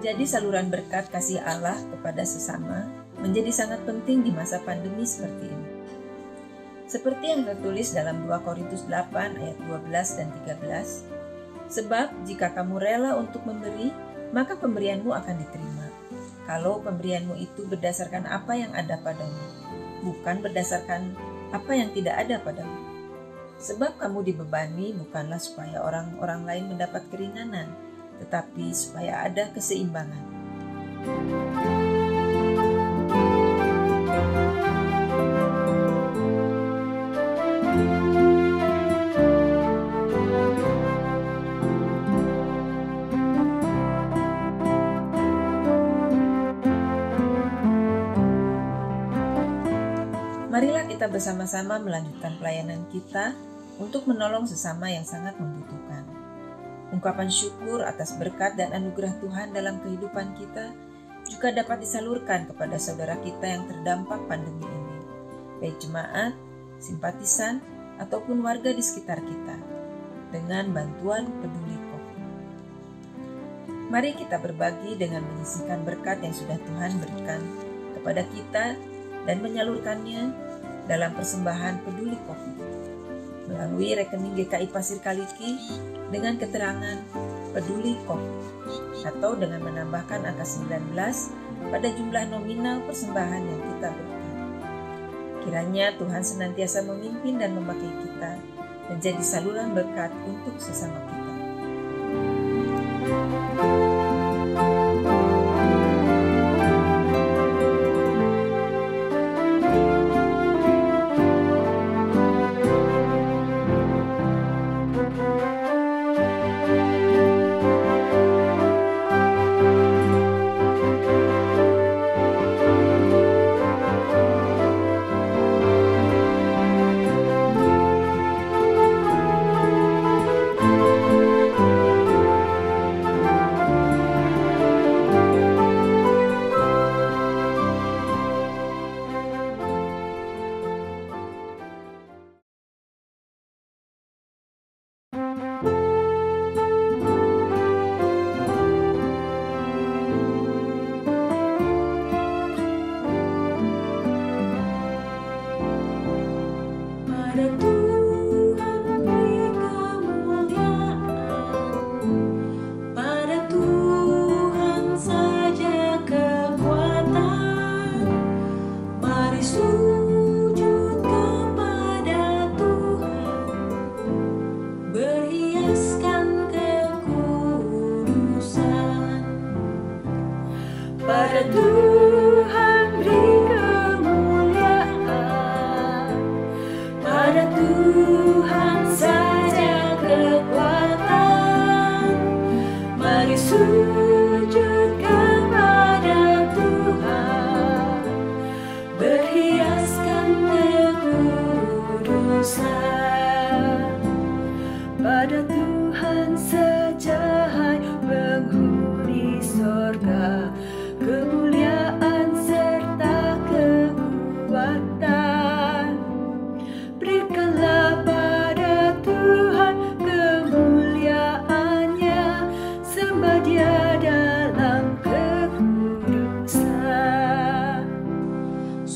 Menjadi saluran berkat kasih Allah kepada sesama menjadi sangat penting di masa pandemi seperti ini. Seperti yang tertulis dalam 2 Korintus 8 ayat 12 dan 13, sebab jika kamu rela untuk memberi, maka pemberianmu akan diterima. Kalau pemberianmu itu berdasarkan apa yang ada padamu, bukan berdasarkan apa yang tidak ada padamu. Sebab kamu dibebani bukanlah supaya orang-orang lain mendapat keringanan, tetapi supaya ada keseimbangan. Marilah kita bersama-sama melanjutkan pelayanan kita untuk menolong sesama yang sangat membutuhkan. Ungkapan syukur atas berkat dan anugerah Tuhan dalam kehidupan kita juga dapat disalurkan kepada saudara kita yang terdampak pandemi ini, baik jemaat, simpatisan, ataupun warga di sekitar kita, dengan bantuan Peduli COVID. Mari kita berbagi dengan menyisihkan berkat yang sudah Tuhan berikan kepada kita dan menyalurkannya dalam persembahan Peduli COVID melalui rekening GKI Pasir Kaliki dengan keterangan Peduli COVID atau dengan menambahkan angka 19 pada jumlah nominal persembahan yang kita berikan. Kiranya Tuhan senantiasa memimpin dan memakai kita menjadi saluran berkat untuk sesama kita.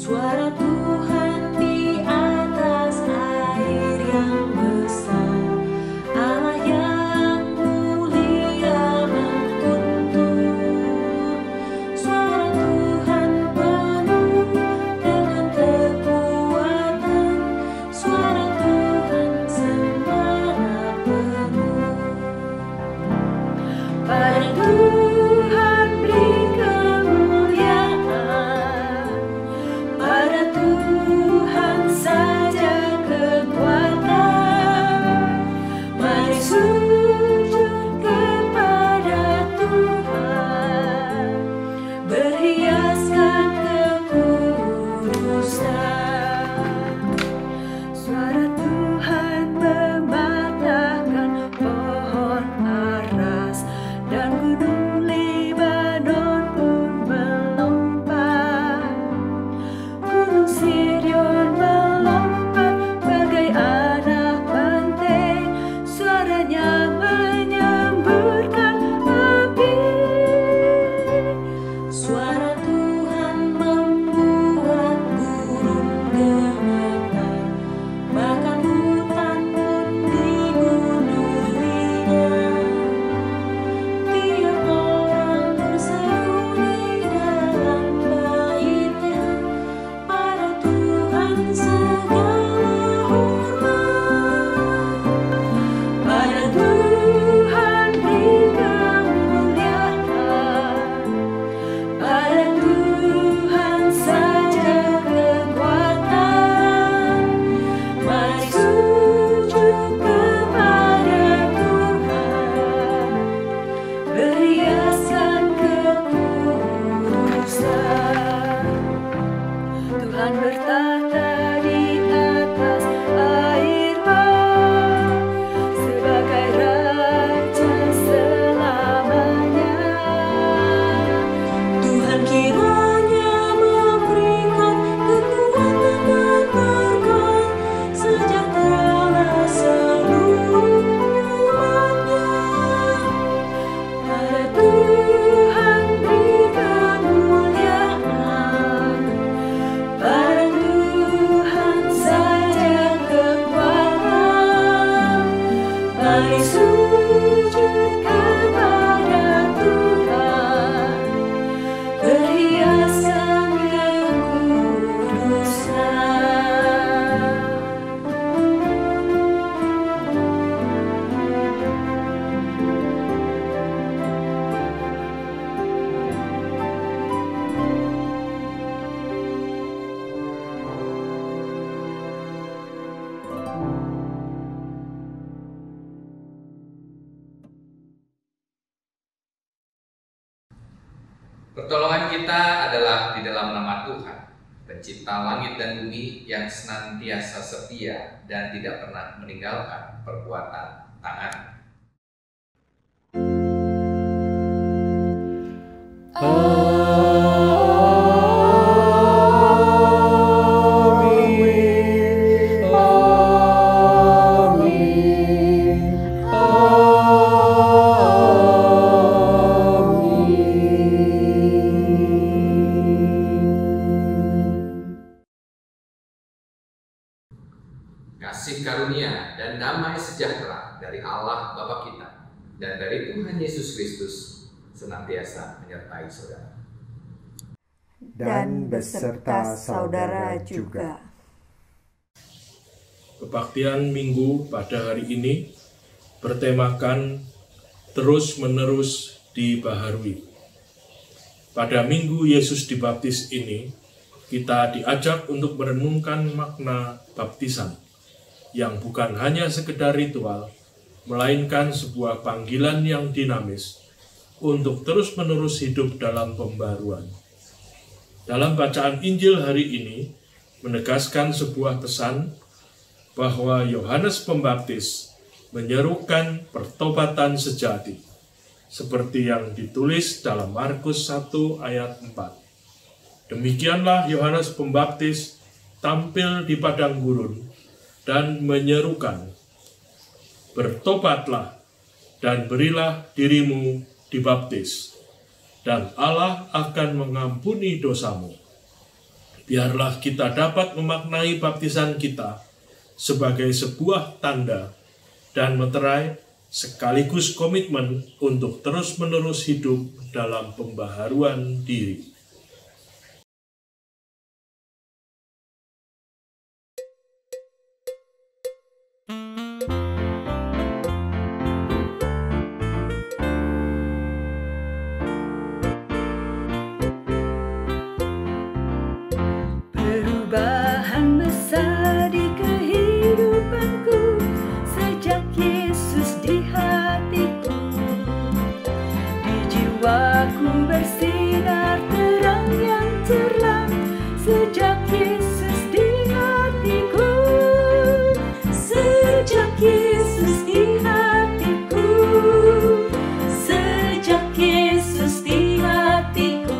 Suara Pertolongan kita adalah di dalam nama Tuhan, Pencipta langit dan bumi yang senantiasa setia dan tidak pernah meninggalkan perbuatan tangan. Kasih karunia dan damai sejahtera dari Allah Bapa kita dan dari Tuhan Yesus Kristus senantiasa menyertai saudara. Dan beserta saudara juga. Kebaktian Minggu pada hari ini bertemakan terus-menerus dibaharui. Pada Minggu Yesus dibaptis ini, kita diajak untuk merenungkan makna baptisan, yang bukan hanya sekedar ritual, melainkan sebuah panggilan yang dinamis untuk terus-menerus hidup dalam pembaruan. Dalam bacaan Injil hari ini, menegaskan sebuah pesan bahwa Yohanes Pembaptis menyerukan pertobatan sejati, seperti yang ditulis dalam Markus 1 ayat 4. Demikianlah Yohanes Pembaptis tampil di padang gurun dan menyerukan, "Bertobatlah dan berilah dirimu dibaptis, dan Allah akan mengampuni dosamu." Biarlah kita dapat memaknai baptisan kita sebagai sebuah tanda dan meterai sekaligus komitmen untuk terus-menerus hidup dalam pembaharuan diri. Perubahan besar di kehidupanku sejak Yesus di hatiku. Di jiwaku bersinar terang yang cerah sejak Yesus di hatiku. Sejak Yesus di hatiku. Sejak Yesus di hatiku.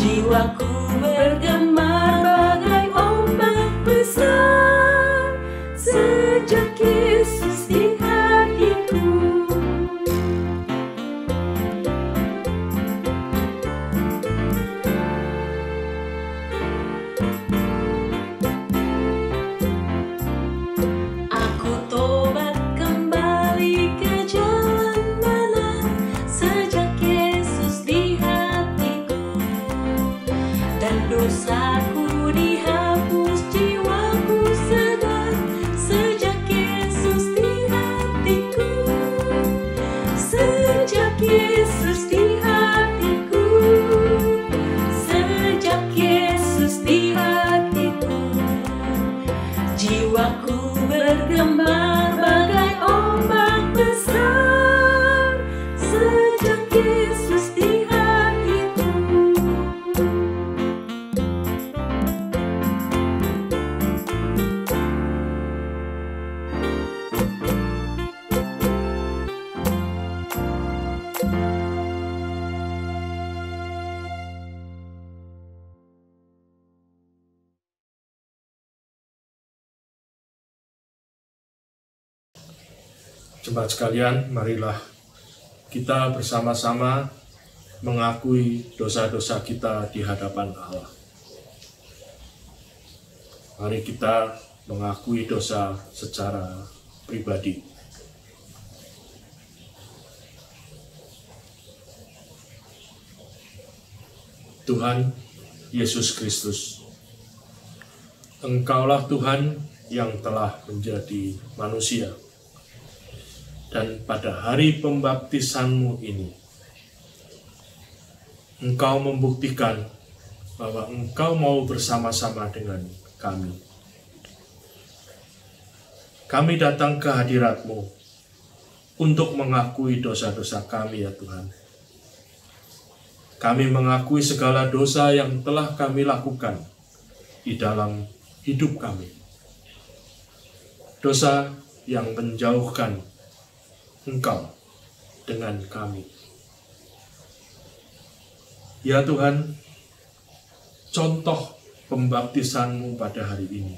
Jiwaku bergemar bagai ombak besar sejak Yesus di hatiku. Aku tobat kembali ke jalan benar sejak Yesus di hatiku, dan dosaku dihapus, jiwaku sadar sejak Yesus di hatiku. Sejak Yesus di hatiku. Sejak Yesus di hatiku. Jiwaku bergemar bagai ombak besar sejak Yesus di hatiku. Jemaat sekalian, marilah kita bersama-sama mengakui dosa-dosa kita di hadapan Allah. Mari kita mengakui dosa secara pribadi. Tuhan Yesus Kristus, Engkaulah Tuhan yang telah menjadi manusia. Dan pada hari pembaptisanmu ini, Engkau membuktikan bahwa Engkau mau bersama-sama dengan kami. Kami datang ke hadirat-Mu untuk mengakui dosa-dosa kami, ya Tuhan. Kami mengakui segala dosa yang telah kami lakukan di dalam hidup kami. Dosa yang menjauhkan Engkau dengan kami. Ya Tuhan, contoh pembaptisan-Mu pada hari ini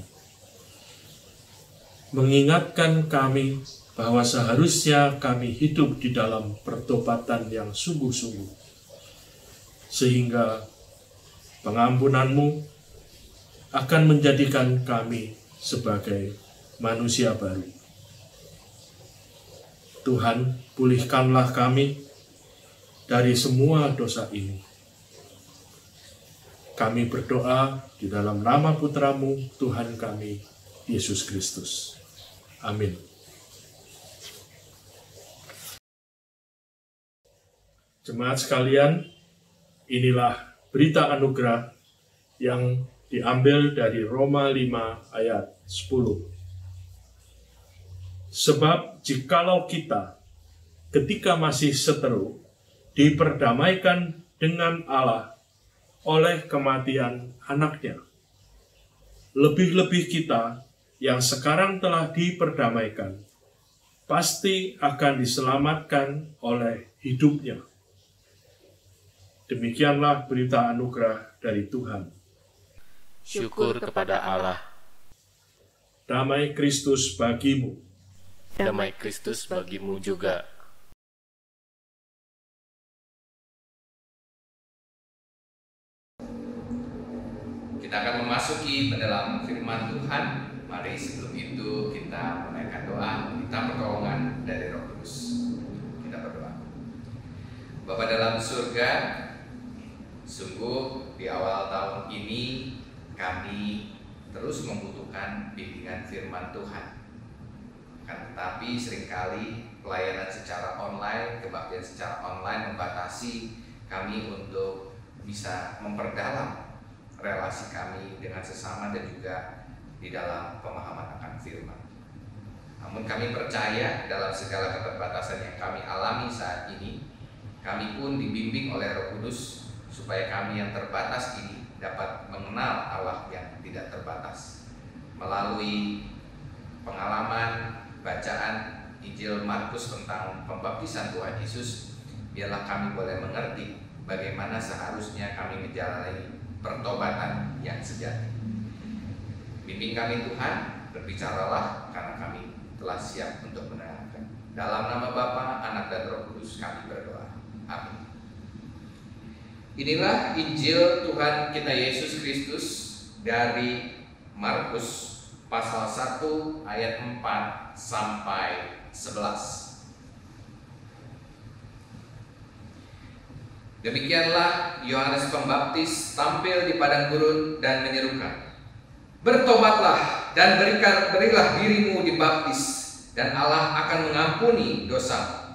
mengingatkan kami bahwa seharusnya kami hidup di dalam pertobatan yang sungguh-sungguh, sehingga pengampunan-Mu akan menjadikan kami sebagai manusia baru. Tuhan, pulihkanlah kami dari semua dosa ini. Kami berdoa di dalam nama Putra-Mu, Tuhan kami, Yesus Kristus. Amin. Jemaat sekalian, inilah berita anugerah yang diambil dari Roma 5 ayat 10. Sebab jikalau kita ketika masih seteru diperdamaikan dengan Allah oleh kematian anaknya, lebih-lebih kita yang sekarang telah diperdamaikan pasti akan diselamatkan oleh hidupnya. Demikianlah berita anugerah dari Tuhan. Syukur kepada Allah. Damai Kristus bagimu. Damai Kristus bagimu juga. Kita akan memasuki pendalam firman Tuhan. Mari sebelum itu kita menaikkan doa, minta pertolongan dari Roh Kudus. Kita berdoa. Bapa dalam surga, sungguh di awal tahun ini kami terus membutuhkan bimbingan firman Tuhan. Akan tetapi seringkali pelayanan secara online, kebaktian secara online membatasi kami untuk bisa memperdalam relasi kami dengan sesama dan juga di dalam pemahaman akan firman. Namun kami percaya dalam segala keterbatasan yang kami alami saat ini, kami pun dibimbing oleh Roh Kudus supaya kami yang terbatas ini dapat mengenal Allah yang tidak terbatas. Melalui pengalaman bacaan Injil Markus tentang pembaptisan Tuhan Yesus, biarlah kami boleh mengerti bagaimana seharusnya kami menjalani pertobatan yang sejati. Bimbing kami Tuhan, berbicaralah karena kami telah siap untuk mendengarkan. Dalam nama Bapa, Anak dan Roh Kudus kami berdoa. Amin. Inilah Injil Tuhan kita Yesus Kristus dari Markus pasal 1 ayat 4 sampai 11. Demikianlah Yohanes Pembaptis tampil di padang gurun dan menyerukan, "Bertobatlah dan berilah dirimu dibaptis, dan Allah akan mengampuni dosa."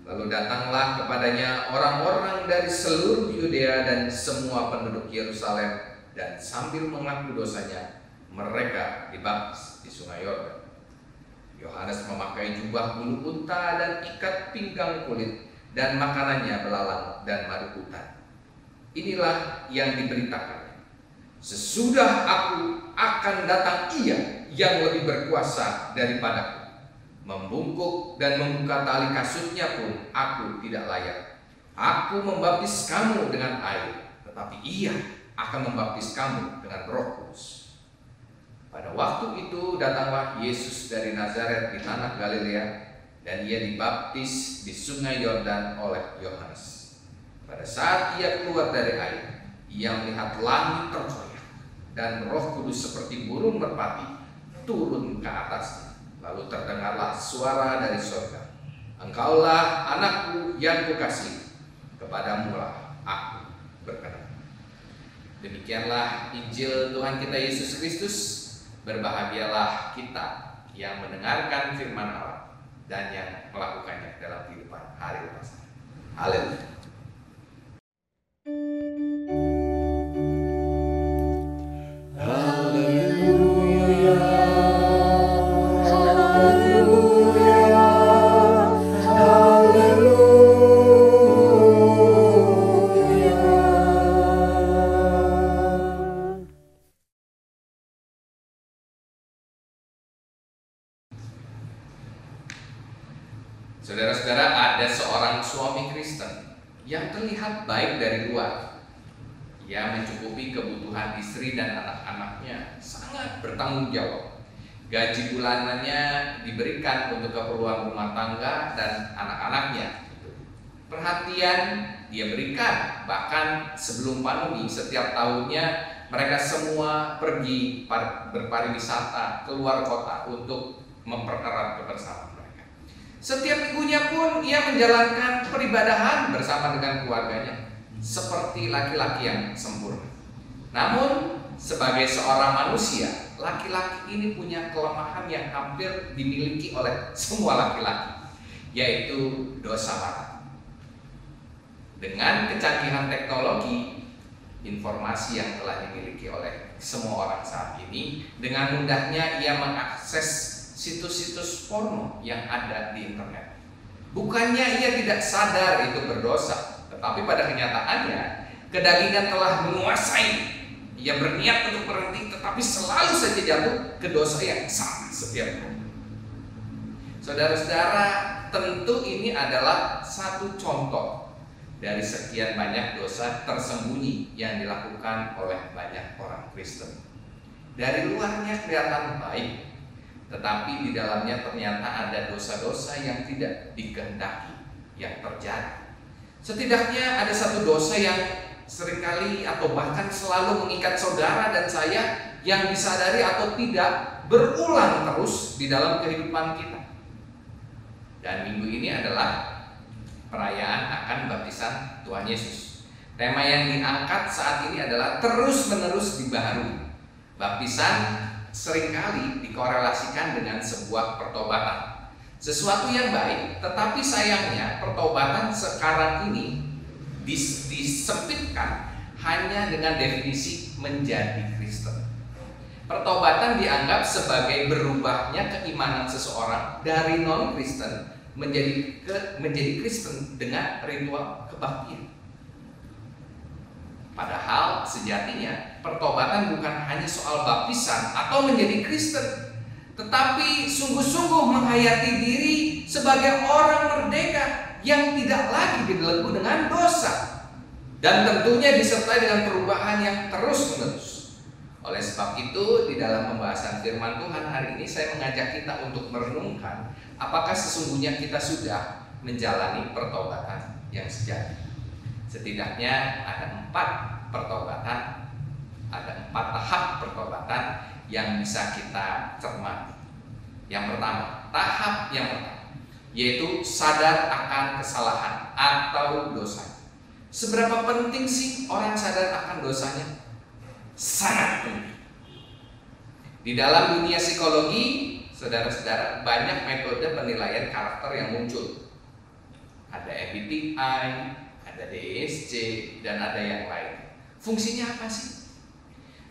Lalu datanglah kepadanya orang-orang dari seluruh Yudea dan semua penduduk Yerusalem, dan sambil mengaku dosanya, mereka dibaptis di Sungai Yordan. Yohanes memakai jubah bulu unta dan ikat pinggang kulit, dan makanannya belalang dan madu hutan. Inilah yang diberitakan, "Sesudah aku akan datang Ia yang lebih berkuasa daripadaku. Membungkuk dan membuka tali kasutnya pun aku tidak layak. Aku membaptis kamu dengan air, tetapi Ia akan membaptis kamu dengan Roh Kudus." Pada waktu itu datanglah Yesus dari Nazaret di tanah Galilea, dan ia dibaptis di Sungai Yordan oleh Yohanes. Pada saat ia keluar dari air, ia melihat langit terkoyak dan Roh Kudus seperti burung merpati turun ke atasnya. Lalu terdengarlah suara dari surga, "Engkaulah anakku yang kukasihi, kepadamulah aku berkenan." Demikianlah Injil Tuhan kita Yesus Kristus. Berbahagialah kita yang mendengarkan firman Allah dan yang melakukannya dalam kehidupan hari lepas. Haleluya. yang terlihat baik dari luar. Ia mencukupi kebutuhan istri dan anak-anaknya, sangat bertanggung jawab. Gaji bulanannya diberikan untuk keperluan rumah tangga dan anak-anaknya. Perhatian dia berikan, bahkan sebelum pandemi setiap tahunnya mereka semua pergi berpariwisata keluar kota untuk mempererat kebersamaan mereka. Setiap minggunya pun ia menjalankan peribadahan bersama dengan keluarganya seperti laki-laki yang sempurna. Namun sebagai seorang manusia, laki-laki ini punya kelemahan yang hampir dimiliki oleh semua laki-laki, yaitu dosa mata. Dengan kecanggihan teknologi, informasi yang telah dimiliki oleh semua orang saat ini, dengan mudahnya ia mengakses situs-situs porno yang ada di internet. Bukannya ia tidak sadar itu berdosa, tetapi pada kenyataannya kedagingan telah menguasai. Ia berniat untuk berhenti, tetapi selalu saja jatuh ke dosa yang sama setiap hari. Saudara-saudara, tentu ini adalah satu contoh dari sekian banyak dosa tersembunyi yang dilakukan oleh banyak orang Kristen. Dari luarnya kelihatan baik, tetapi di dalamnya ternyata ada dosa-dosa yang tidak dikehendaki yang terjadi. Setidaknya ada satu dosa yang seringkali atau bahkan selalu mengikat saudara dan saya yang disadari atau tidak berulang terus di dalam kehidupan kita. Dan minggu ini adalah perayaan akan baptisan Tuhan Yesus. Tema yang diangkat saat ini adalah terus-menerus dibaharui. Baptisan seringkali dikorelasikan dengan sebuah pertobatan, sesuatu yang baik, tetapi sayangnya pertobatan sekarang ini disempitkan hanya dengan definisi menjadi Kristen. Pertobatan dianggap sebagai berubahnya keimanan seseorang dari non-Kristen menjadi Kristen dengan ritual kebaktian. Padahal sejatinya pertobatan bukan hanya soal baptisan atau menjadi Kristen, tetapi sungguh-sungguh menghayati diri sebagai orang merdeka yang tidak lagi dibelenggu dengan dosa, dan tentunya disertai dengan perubahan yang terus-menerus. Oleh sebab itu, di dalam pembahasan firman Tuhan hari ini saya mengajak kita untuk merenungkan apakah sesungguhnya kita sudah menjalani pertobatan yang sejati. Setidaknya ada 4 pertobatan, ada 4 tahap pertobatan yang bisa kita cermati. Yang pertama, tahap yang pertama, yaitu sadar akan kesalahan atau dosa. Seberapa penting sih orang sadar akan dosanya? Sangat penting. Di dalam dunia psikologi, saudara-saudara, banyak metode penilaian karakter yang muncul. Ada MBTI, ada DSC, dan ada yang lain. Fungsinya apa sih?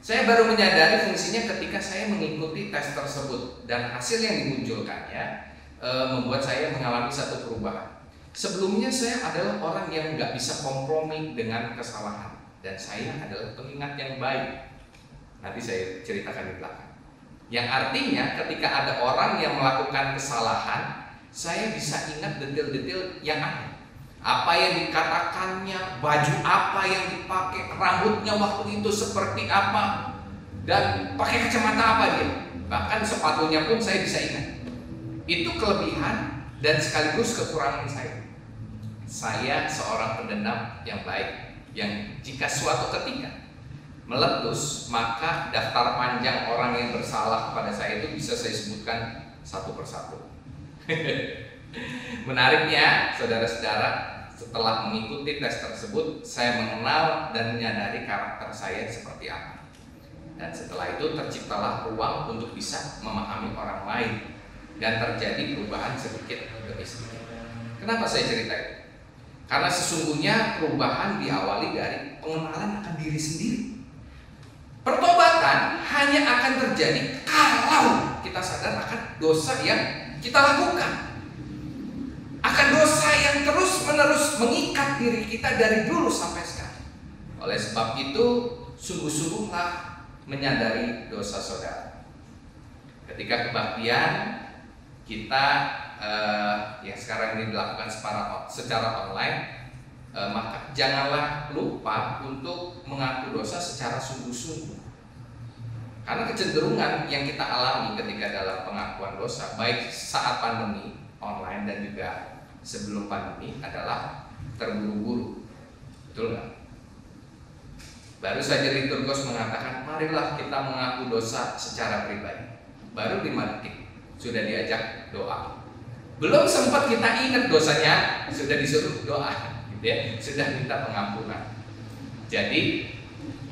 Saya baru menyadari fungsinya ketika saya mengikuti tes tersebut, dan hasil yang dimunculkannya membuat saya mengalami satu perubahan. Sebelumnya saya adalah orang yang nggak bisa kompromi dengan kesalahan, dan saya adalah pengingat yang baik. Nanti saya ceritakan di belakang. Yang artinya ketika ada orang yang melakukan kesalahan, saya bisa ingat detail-detail yang ada. Apa yang dikatakannya, baju apa yang dipakai, rambutnya waktu itu seperti apa, dan pakai kacamata apa dia. Bahkan sepatunya pun saya bisa ingat. Itu kelebihan dan sekaligus kekurangan saya. Saya seorang pendendam yang baik, yang jika suatu ketika meletus, maka daftar panjang orang yang bersalah kepada saya itu bisa saya sebutkan satu persatu. Menariknya, saudara-saudara, setelah mengikuti tes tersebut, saya mengenal dan menyadari karakter saya seperti apa. Dan setelah itu terciptalah ruang untuk bisa memahami orang lain, dan terjadi perubahan sedikit demi sedikit. Kenapa saya cerita itu? Karena sesungguhnya perubahan diawali dari pengenalan akan diri sendiri. Pertobatan hanya akan terjadi kalau kita sadar akan dosa yang kita lakukan, akan dosa yang terus-menerus mengikat diri kita dari dulu sampai sekarang. Oleh sebab itu, sungguh-sungguhlah menyadari dosa saudara. Ketika kebaktian kita yang sekarang ini dilakukan secara online, maka janganlah lupa untuk mengaku dosa secara sungguh-sungguh. Karena kecenderungan yang kita alami ketika dalam pengakuan dosa, baik saat pandemi online dan juga sebelum pandemi, adalah terburu-buru. Betul nggak? Baru saja liturgos mengatakan, marilah kita mengaku dosa secara pribadi. Baru 5 detik sudah diajak doa. Belum sempat kita ingat dosanya, sudah disuruh doa, gitu ya, sudah minta pengampunan. Jadi,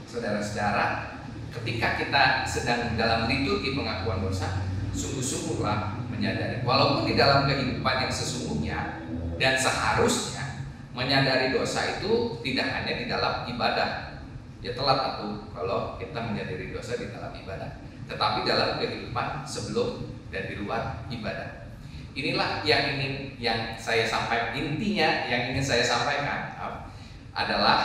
saudara-saudara, ketika kita sedang dalam liturgi pengakuan dosa, sungguh-sungguhlah menyadari, walaupun di dalam kehidupan yang sesungguhnya dan seharusnya menyadari dosa itu tidak hanya di dalam ibadah. Ya telat aku kalau kita menyadari dosa di dalam ibadah, tetapi dalam kehidupan sebelum dan di luar ibadah. Inilah yang saya sampaikan, intinya yang ingin saya sampaikan adalah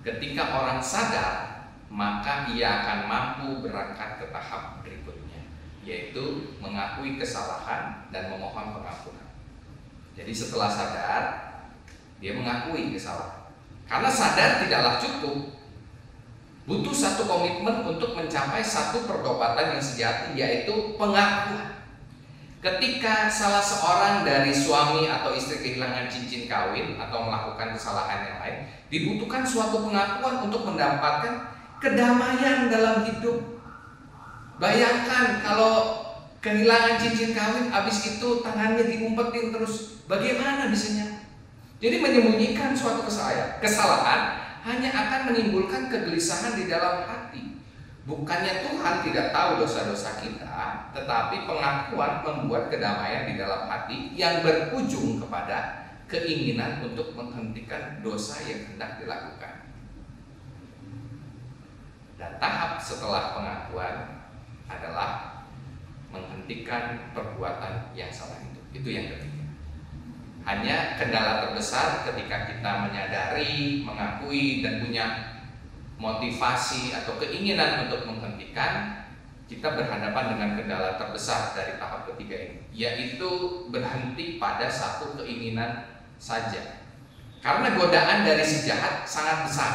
ketika orang sadar, maka ia akan mampu berangkat ke tahap berikutnya, yaitu mengakui kesalahan dan memohon pengampunan. Jadi setelah sadar, dia mengakui kesalahan. Karena sadar tidaklah cukup, butuh satu komitmen untuk mencapai satu pertobatan yang sejati, yaitu pengakuan. Ketika salah seorang dari suami atau istri kehilangan cincin kawin atau melakukan kesalahan yang lain, dibutuhkan suatu pengakuan untuk mendapatkan kedamaian dalam hidup. Bayangkan kalau kehilangan cincin kawin, habis itu tangannya diumpetin terus, bagaimana bisanya? Jadi menyembunyikan suatu kesalahan hanya akan menimbulkan kegelisahan di dalam hati. Bukannya Tuhan tidak tahu dosa-dosa kita, tetapi pengakuan membuat kedamaian di dalam hati yang berujung kepada keinginan untuk menghentikan dosa yang hendak dilakukan. Dan tahap setelah pengakuan adalah menghentikan perbuatan yang salah itu. Itu yang ketiga. Hanya kendala terbesar ketika kita menyadari, mengakui, dan punya motivasi atau keinginan untuk menghentikan, kita berhadapan dengan kendala terbesar dari tahap ketiga ini, yaitu berhenti pada satu keinginan saja. Karena godaan dari si jahat sangat besar.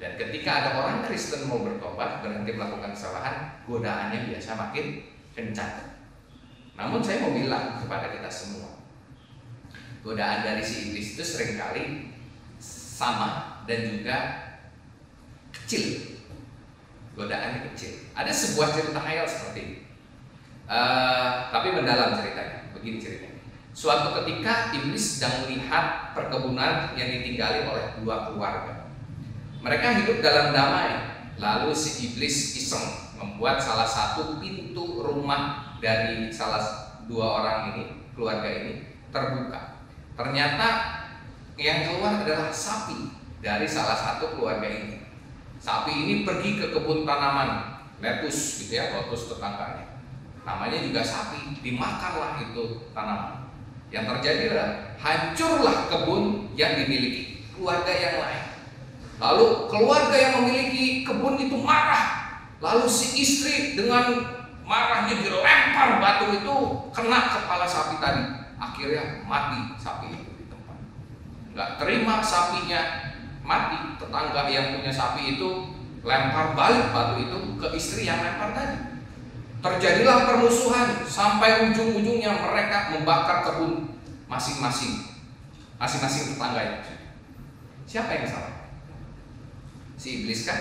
Dan ketika ada orang Kristen mau bertobat, berhenti melakukan kesalahan, godaannya biasa makin kencang. Namun saya mau bilang kepada kita semua, godaan dari si iblis itu seringkali sama dan juga kecil. Godaannya kecil. Ada sebuah cerita khayal seperti ini, tapi mendalam ceritanya. Begini ceritanya. Suatu ketika iblis sedang melihat perkebunan yang ditinggali oleh 2 keluarga. Mereka hidup dalam damai. Lalu si iblis iseng membuat salah satu pintu rumah dari salah 2 orang ini, keluarga ini, terbuka. Ternyata yang keluar adalah sapi dari salah satu keluarga ini. Sapi ini pergi ke kebun tanaman lettuce, gitu ya, lotus tetangganya. Namanya juga sapi, dimakanlah itu tanaman. Yang terjadi adalah hancurlah kebun yang dimiliki keluarga yang lain. Lalu keluarga yang memiliki kebun itu marah. Lalu si istri dengan marahnya dilempar batu itu kena kepala sapi tadi. Akhirnya mati sapi itu di tempat. Nggak terima sapinya mati, tetangga yang punya sapi itu lempar balik batu itu ke istri yang lempar tadi. Terjadilah permusuhan sampai ujung-ujungnya mereka membakar kebun masing-masing tetangga itu. Siapa yang salah? Si iblis kan?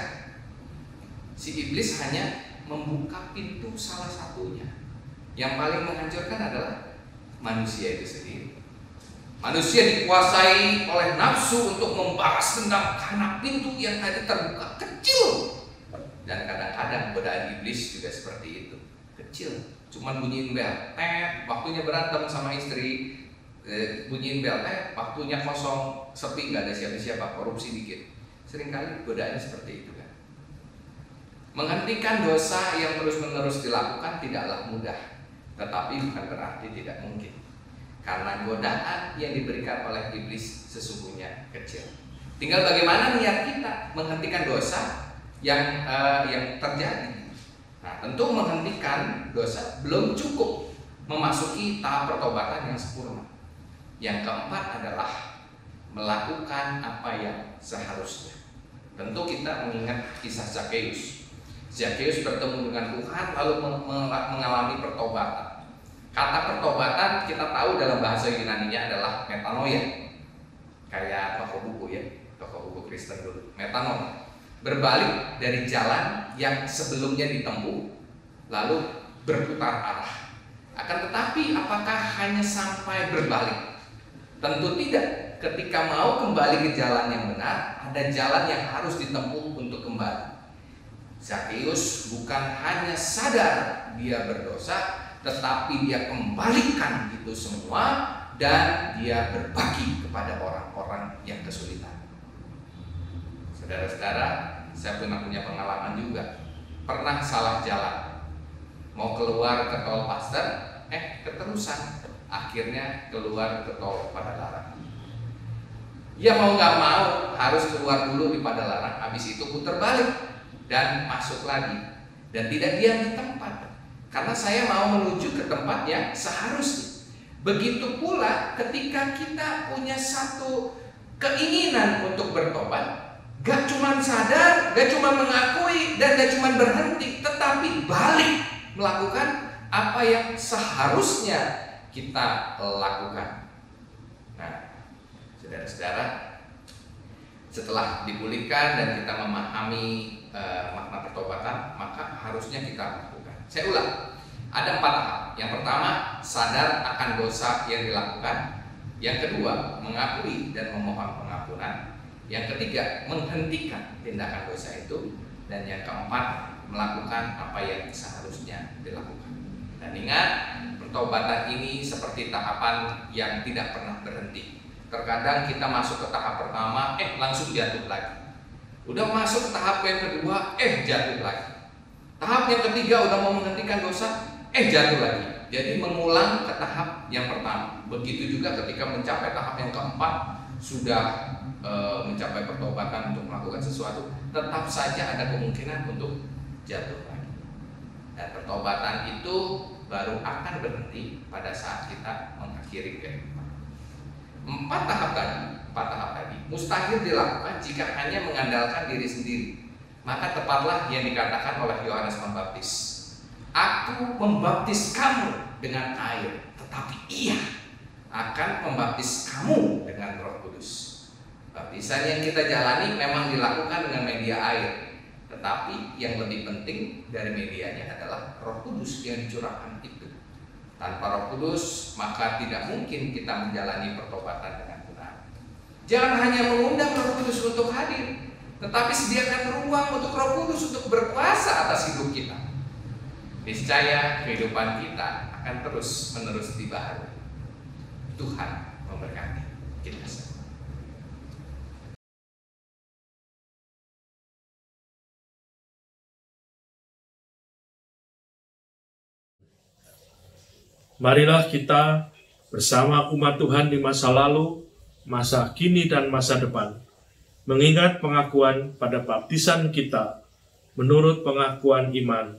Si iblis hanya membuka pintu salah satunya. Yang paling menghancurkan adalah manusia itu sendiri. Manusia dikuasai oleh nafsu untuk membalas dendam karena pintu yang tadi terbuka kecil. Dan kadang-kadang godaan iblis juga seperti itu, kecil. Cuman bunyiin bel, waktunya berantem sama istri, bunyiin bel, waktunya kosong, sepi, nggak ada siapa-siapa, korupsi dikit. Seringkali godaannya seperti itu kan. Menghentikan dosa yang terus-menerus dilakukan tidaklah mudah, tetapi bukan berarti tidak mungkin. Karena godaan yang diberikan oleh iblis sesungguhnya kecil. Tinggal bagaimana niat kita menghentikan dosa yang terjadi. Nah, tentu menghentikan dosa belum cukup memasuki tahap pertobatan yang sempurna. Yang keempat adalah melakukan apa yang seharusnya. Tentu kita mengingat kisah Zakheus. Zakheus bertemu dengan Tuhan lalu mengalami pertobatan. Kata pertobatan kita tahu dalam bahasa Yunani-nya adalah metanoia. Kayak toko buku ya, toko buku Kristen dulu. Metanoia. Berbalik dari jalan yang sebelumnya ditempuh lalu berputar arah. Akan tetapi apakah hanya sampai berbalik? Tentu tidak. Ketika mau kembali ke jalan yang benar, ada jalan yang harus ditempuh untuk kembali. Zakheus bukan hanya sadar dia berdosa, tetapi dia kembalikan itu semua dan dia berbagi kepada orang-orang yang kesulitan. Saudara-saudara, saya pernah punya pengalaman juga. Pernah salah jalan, mau keluar ke tol Paster, keterusan. Akhirnya keluar ke tol Padalarang. Ya mau nggak mau harus keluar dulu di Padalarang, habis itu putar balik dan masuk lagi, dan tidak diam di tempat karena saya mau menuju ke tempat yang seharusnya. Begitu pula ketika kita punya satu keinginan untuk bertobat, gak cuma sadar, gak cuma mengakui, dan gak cuma berhenti, tetapi balik melakukan apa yang seharusnya kita lakukan. Saudara-saudara, setelah dipulihkan dan kita memahami makna pertobatan, maka harusnya kita lakukan. Saya ulang, ada 4 tahap. Yang pertama, sadar akan dosa yang dilakukan. Yang kedua, mengakui dan memohon pengampunan. Yang ketiga, menghentikan tindakan dosa itu. Dan yang keempat, melakukan apa yang seharusnya dilakukan. Dan ingat, pertobatan ini seperti tahapan yang tidak pernah berhenti. Terkadang kita masuk ke tahap pertama, langsung jatuh lagi. Udah masuk ke tahap yang kedua, jatuh lagi. Tahap yang ketiga udah mau menghentikan dosa, jatuh lagi. Jadi mengulang ke tahap yang pertama. Begitu juga ketika mencapai tahap yang keempat, sudah mencapai pertobatan untuk melakukan sesuatu, tetap saja ada kemungkinan untuk jatuh lagi. Dan pertobatan itu baru akan berhenti pada saat kita mengakhiri kehidupan. 4 tahap tadi mustahil dilakukan jika hanya mengandalkan diri sendiri. Maka tepatlah yang dikatakan oleh Yohanes Pembaptis, "Aku membaptis kamu dengan air, tetapi Ia akan membaptis kamu dengan Roh Kudus." Baptisan yang kita jalani memang dilakukan dengan media air, tetapi yang lebih penting dari medianya adalah Roh Kudus yang dicurahkan itu. Tanpa Roh Kudus, maka tidak mungkin kita menjalani pertobatan dengan benar. Jangan hanya mengundang Roh Kudus untuk hadir, tetapi sediakan ruang untuk Roh Kudus untuk berkuasa atas hidup kita. Niscaya kehidupan kita akan terus-menerus dibaharui. Tuhan memberkati kita semua. Marilah kita bersama umat Tuhan di masa lalu, masa kini, dan masa depan, mengingat pengakuan pada baptisan kita menurut pengakuan iman,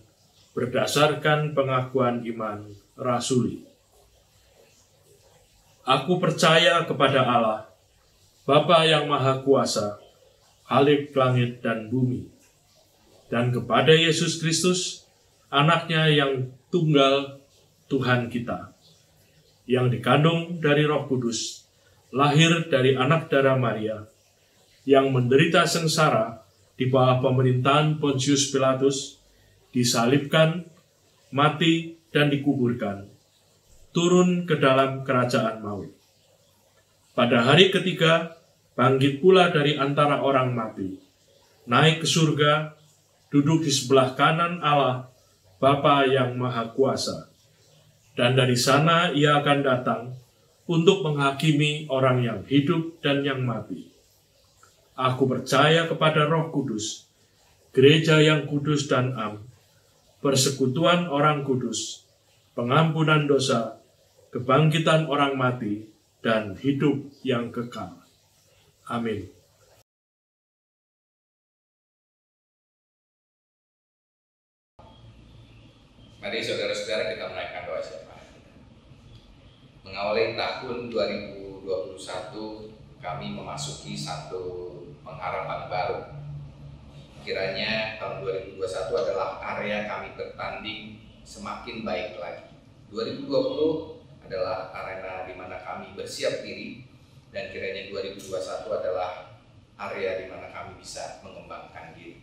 berdasarkan pengakuan iman rasuli. Aku percaya kepada Allah, Bapa yang Maha Kuasa, Khalik langit dan bumi, dan kepada Yesus Kristus, Anaknya yang tunggal Tuhan kita, yang dikandung dari Roh Kudus, lahir dari anak darah Maria, yang menderita sengsara di bawah pemerintahan Pontius Pilatus, disalibkan, mati, dan dikuburkan, turun ke dalam kerajaan maut. Pada hari ketiga, bangkit pula dari antara orang mati, naik ke surga, duduk di sebelah kanan Allah, Bapa yang Maha Kuasa. Dan dari sana Ia akan datang untuk menghakimi orang yang hidup dan yang mati. Aku percaya kepada Roh Kudus, gereja yang kudus dan am, persekutuan orang kudus, pengampunan dosa, kebangkitan orang mati, dan hidup yang kekal. Amin. Mari saudara-saudara kita menaikkan doa syafaat. Mengawali tahun 2021, kami kami memasuki satu pengharapan baru. Kiranya tahun 2021 adalah area kami bertanding semakin baik lagi. 2020 adalah arena di mana kami bersiap diri, dan kiranya 2021 adalah area di mana kami bisa mengembangkan diri.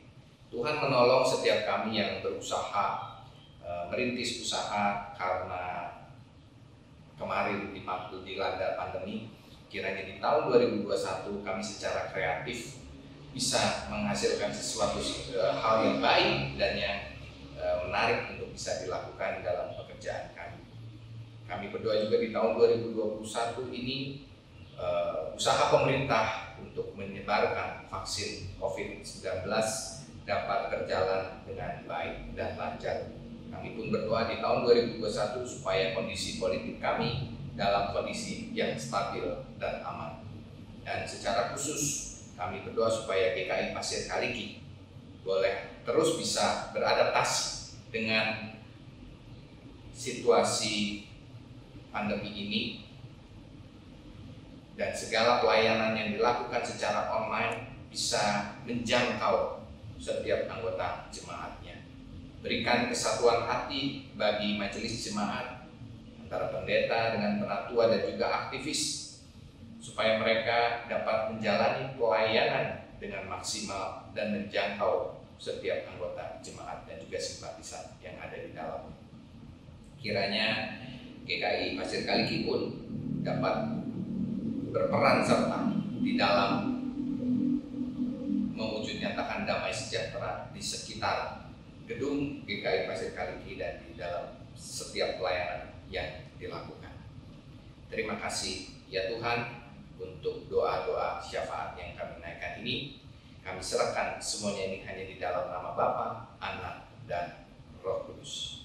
Tuhan menolong setiap kami yang berusaha merintis usaha karena kemarin dilanda pandemi. Kiranya di tahun 2021 kami secara kreatif bisa menghasilkan sesuatu hal yang baik dan yang menarik untuk bisa dilakukan dalam pekerjaan kami. Kami berdoa juga di tahun 2021 ini usaha pemerintah untuk menyebarkan vaksin COVID-19 dapat berjalan dengan baik dan lancar. Kami pun berdoa di tahun 2021 supaya kondisi politik kami dalam kondisi yang stabil dan aman. Dan secara khusus kami berdoa supaya GKI Pasir Kaliki boleh terus bisa beradaptasi dengan situasi pandemi ini, dan segala pelayanan yang dilakukan secara online bisa menjangkau setiap anggota jemaatnya. Berikan kesatuan hati bagi majelis jemaat antara pendeta dengan penatua dan juga aktivis, supaya mereka dapat menjalani pelayanan dengan maksimal dan menjangkau setiap anggota jemaat dan juga simpatisan yang ada di dalamnya. Kiranya GKI Pasir Kaliki pun dapat berperan serta di dalam mewujud nyatakan damai sejahtera di sekitar gedung GKI Pasir Kaliki dan di dalam setiap pelayanan yang dilakukan. Terima kasih ya Tuhan untuk doa-doa syafaat yang kami naikkan ini. Kami serahkan semuanya ini hanya di dalam nama Bapa, Anak, dan Roh Kudus.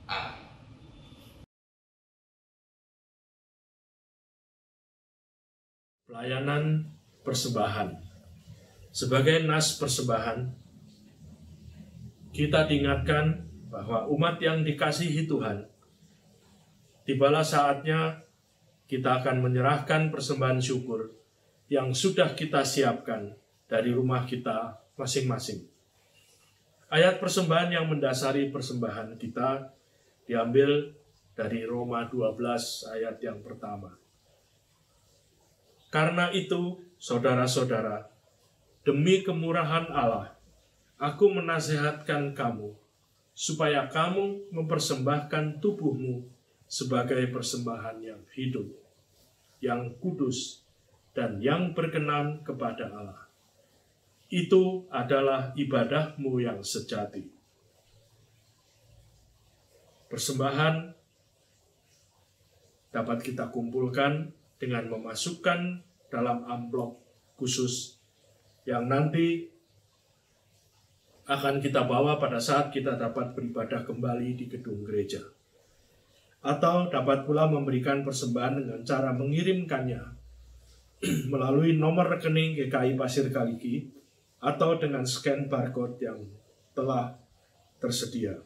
Amin. Pelayanan persembahan. Sebagai nas persembahan, kita diingatkan bahwa umat yang dikasihi Tuhan, tibalah saatnya kita akan menyerahkan persembahan syukur yang sudah kita siapkan dari rumah kita masing-masing. Ayat persembahan yang mendasari persembahan kita diambil dari Roma 12 ayat yang pertama. Karena itu, saudara-saudara, demi kemurahan Allah, aku menasihatkan kamu, supaya kamu mempersembahkan tubuhmu sebagai persembahan yang hidup, yang kudus, dan yang berkenan kepada Allah. Itu adalah ibadahmu yang sejati. Persembahan dapat kita kumpulkan dengan memasukkan dalam amplop khusus yang nanti akan kita bawa pada saat kita dapat beribadah kembali di gedung gereja. Atau dapat pula memberikan persembahan dengan cara mengirimkannya melalui nomor rekening GKI Pasir Kaliki atau dengan scan barcode yang telah tersedia.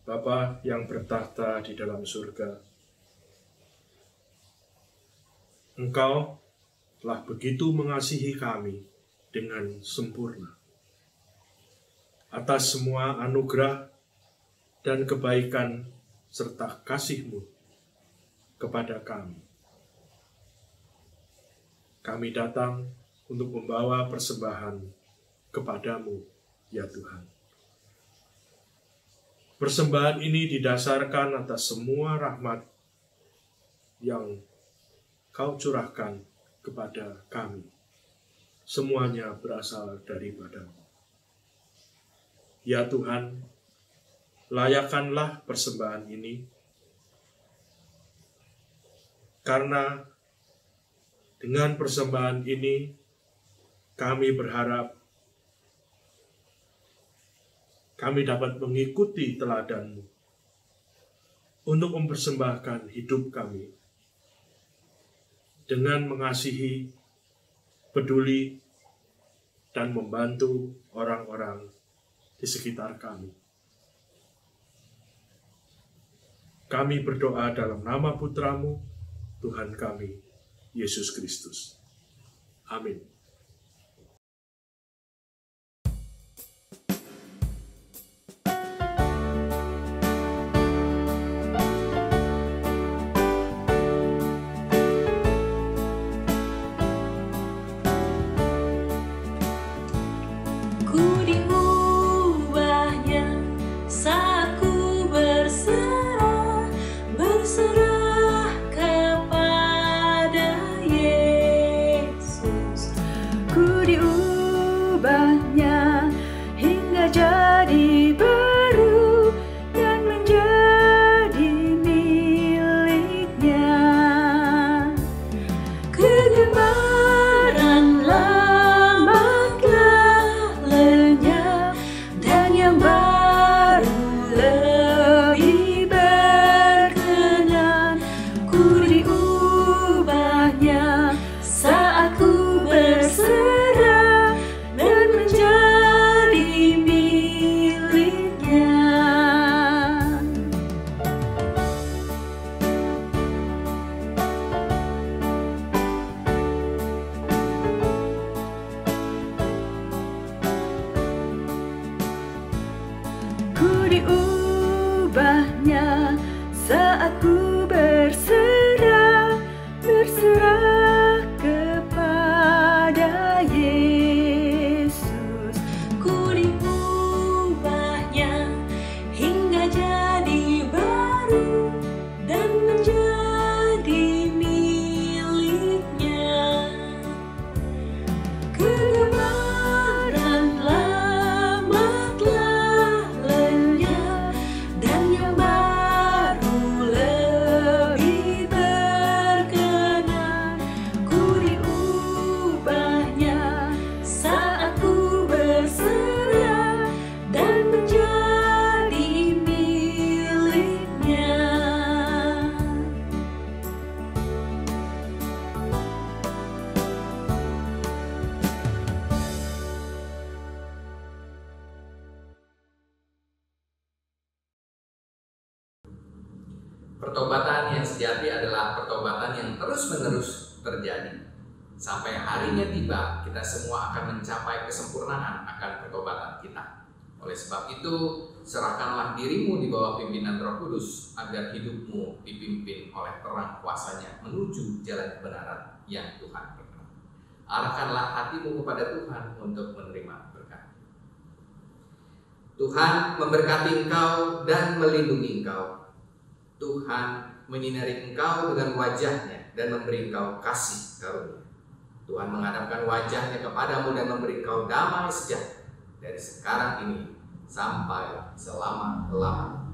Bapa yang bertahta di dalam surga, Engkau telah begitu mengasihi kami dengan sempurna. Atas semua anugerah dan kebaikan serta kasih-Mu kepada kami. Kami datang untuk membawa persembahan kepadamu, ya Tuhan. Persembahan ini didasarkan atas semua rahmat yang Kau curahkan kepada kami. Semuanya berasal daripadamu. Ya Tuhan, layakkanlah persembahan ini, karena dengan persembahan ini kami berharap kami dapat mengikuti teladan-Mu untuk mempersembahkan hidup kami dengan mengasihi, peduli, dan membantu orang-orang di sekitar kami. Kami berdoa dalam nama Putra-Mu, Tuhan kami, Yesus Kristus. Amin. Ku diubahnya saat ku berserah kepada Yesus. Ku diubahnya hingga jadi baru dan menjadi miliknya. Kegemaran lama telah lenyap dan yang baru lebih berkenan. Ku diubahnya saat ku berserah dan menjadi miliknya. Ku diubahnya saat ku berserah kepada Yesus. Ku diubahnya hingga jadi baru dan menjadi miliknya. Kegemaran lama telah lenyap dan yang baru lebih berkenan. Ku diubahnya saat ku berserah dan menjadi miliknya. Pertobatan yang sejati adalah pertobatan yang terus-menerus terjadi. Sampai harinya tiba, kita semua akan mencapai kesempurnaan akan pertobatan kita. Oleh sebab itu, serahkanlah dirimu di bawah pimpinan Roh Kudus, agar hidupmu dipimpin oleh terang kuasa-Nya menuju jalan kebenaran yang Tuhan berkenan. Arahkanlah hatimu kepada Tuhan untuk menerima berkat. Tuhan memberkati engkau dan melindungi engkau. Tuhan menyinari engkau dengan wajah-Nya dan memberi engkau kasih karunia. Tuhan menghadapkan wajah-Nya kepadamu dan memberi engkau damai sejahtera dari sekarang ini sampai selama-lamanya.